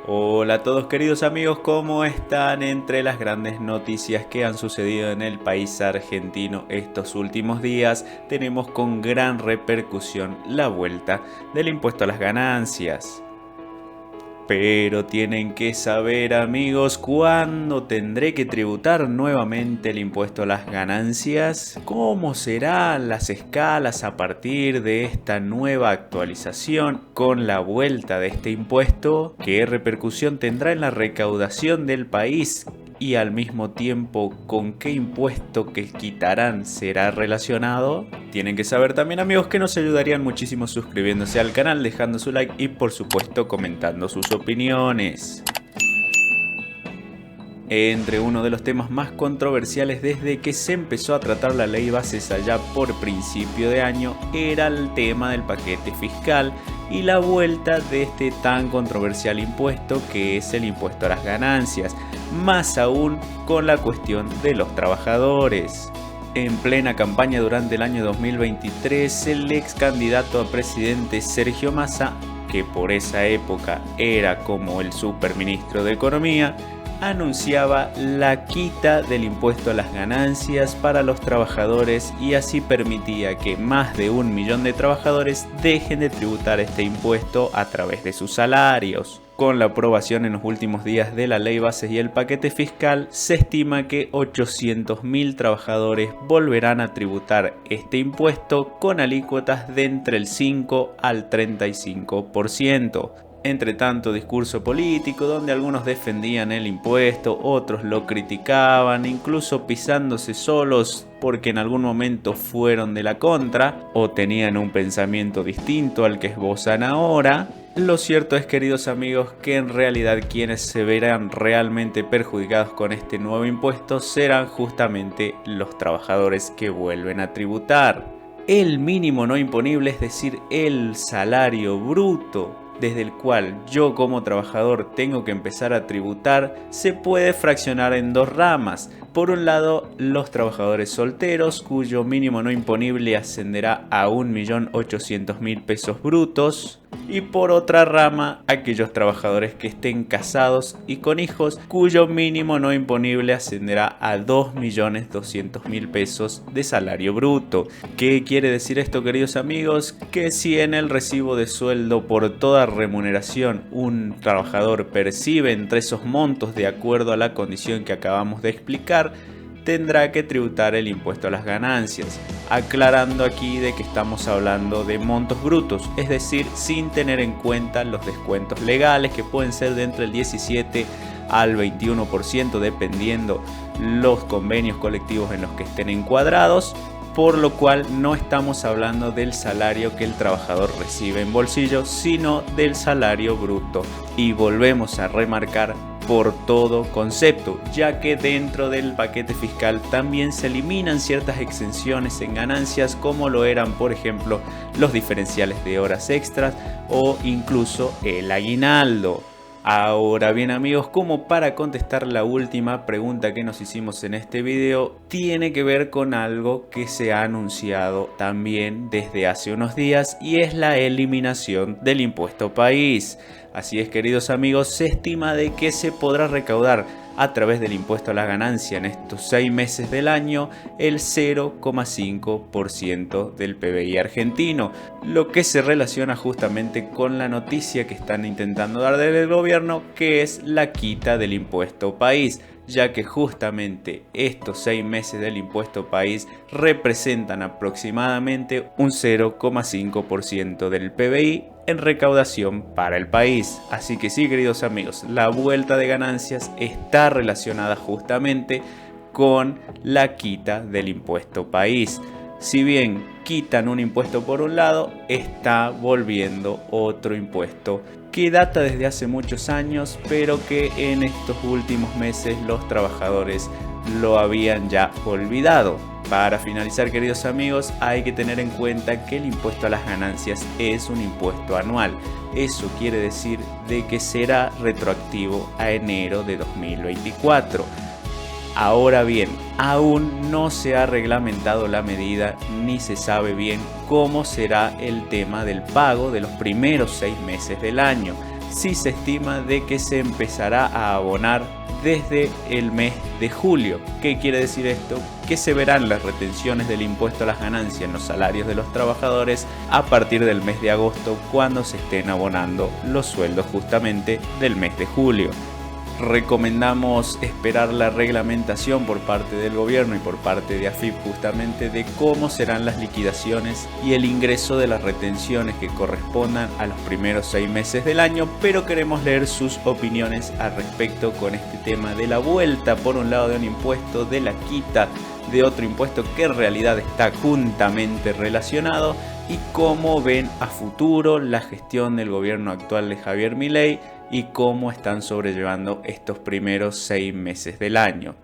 Hola a todos queridos amigos, ¿cómo están? Entre las grandes noticias que han sucedido en el país argentino estos últimos días, tenemos con gran repercusión la vuelta del impuesto a las ganancias. Pero tienen que saber amigos, ¿cuándo tendré que tributar nuevamente el impuesto a las ganancias? ¿Cómo serán las escalas a partir de esta nueva actualización con la vuelta de este impuesto? ¿Qué repercusión tendrá en la recaudación del país? Y al mismo tiempo, ¿con qué impuesto que quitarán será relacionado? Tienen que saber también amigos que nos ayudarían muchísimo suscribiéndose al canal, dejando su like y por supuesto comentando sus opiniones. Entre uno de los temas más controversiales desde que se empezó a tratar la ley bases allá por principio de año era el tema del paquete fiscal y la vuelta de este tan controversial impuesto que es el impuesto a las ganancias, más aún con la cuestión de los trabajadores. En plena campaña durante el año 2023, el ex candidato a presidente Sergio Massa, que por esa época era como el superministro de Economía, anunciaba la quita del impuesto a las ganancias para los trabajadores y así permitía que más de 1 millón de trabajadores dejen de tributar este impuesto a través de sus salarios. Con la aprobación en los últimos días de la ley bases y el paquete fiscal, se estima que 800.000 trabajadores volverán a tributar este impuesto con alícuotas de entre el 5 al 35%. Entre tanto discurso político donde algunos defendían el impuesto, otros lo criticaban, incluso pisándose solos porque en algún momento fueron de la contra o tenían un pensamiento distinto al que esbozan ahora. Lo cierto es, queridos amigos, que en realidad quienes se verán realmente perjudicados con este nuevo impuesto serán justamente los trabajadores que vuelven a tributar. El mínimo no imponible, es decir, el salario bruto desde el cual yo como trabajador tengo que empezar a tributar, se puede fraccionar en dos ramas. Por un lado, los trabajadores solteros, cuyo mínimo no imponible ascenderá a 1.800.000 pesos brutos. Y por otra rama, aquellos trabajadores que estén casados y con hijos, cuyo mínimo no imponible ascenderá a 2.200.000 pesos de salario bruto. ¿Qué quiere decir esto, queridos amigos? Que si en el recibo de sueldo por toda remuneración un trabajador percibe entre esos montos de acuerdo a la condición que acabamos de explicar, tendrá que tributar el impuesto a las ganancias, aclarando aquí de que estamos hablando de montos brutos, es decir, sin tener en cuenta los descuentos legales que pueden ser de entre el 17 al 21% dependiendo los convenios colectivos en los que estén encuadrados, por lo cual no estamos hablando del salario que el trabajador recibe en bolsillo, sino del salario bruto. Y volvemos a remarcar por todo concepto, ya que dentro del paquete fiscal también se eliminan ciertas exenciones en ganancias como lo eran por ejemplo los diferenciales de horas extras o incluso el aguinaldo. Ahora bien amigos, como para contestar la última pregunta que nos hicimos en este video, tiene que ver con algo que se ha anunciado también desde hace unos días y es la eliminación del impuesto país. Así es, queridos amigos, se estima de que se podrá recaudar a través del impuesto a la ganancia en estos 6 meses del año el 0,5% del PBI argentino, lo que se relaciona justamente con la noticia que están intentando dar del gobierno, que es la quita del impuesto país, ya que justamente estos 6 meses del impuesto país representan aproximadamente un 0,5% del PBI en recaudación para el país. Así que sí, queridos amigos, la vuelta de ganancias está relacionada justamente con la quita del impuesto país. Si bien quitan un impuesto por un lado, está volviendo otro impuesto que data desde hace muchos años, pero que en estos últimos meses los trabajadores lo habían ya olvidado. Para finalizar, queridos amigos, hay que tener en cuenta que el impuesto a las ganancias es un impuesto anual. Eso quiere decir de que será retroactivo a enero de 2024. Ahora bien, aún no se ha reglamentado la medida ni se sabe bien cómo será el tema del pago de los primeros 6 meses del año. sí se estima de que se empezará a abonar desde el mes de julio. ¿Qué quiere decir esto? Que se verán las retenciones del impuesto a las ganancias en los salarios de los trabajadores a partir del mes de agosto, cuando se estén abonando los sueldos justamente del mes de julio. Recomendamos esperar la reglamentación por parte del gobierno y por parte de AFIP justamente de cómo serán las liquidaciones y el ingreso de las retenciones que correspondan a los primeros 6 meses del año, pero queremos leer sus opiniones al respecto con este tema de la vuelta por un lado de un impuesto, de la quita de otro impuesto que en realidad está juntamente relacionado, y cómo ven a futuro la gestión del gobierno actual de Javier Milei y cómo están sobrellevando estos primeros 6 meses del año.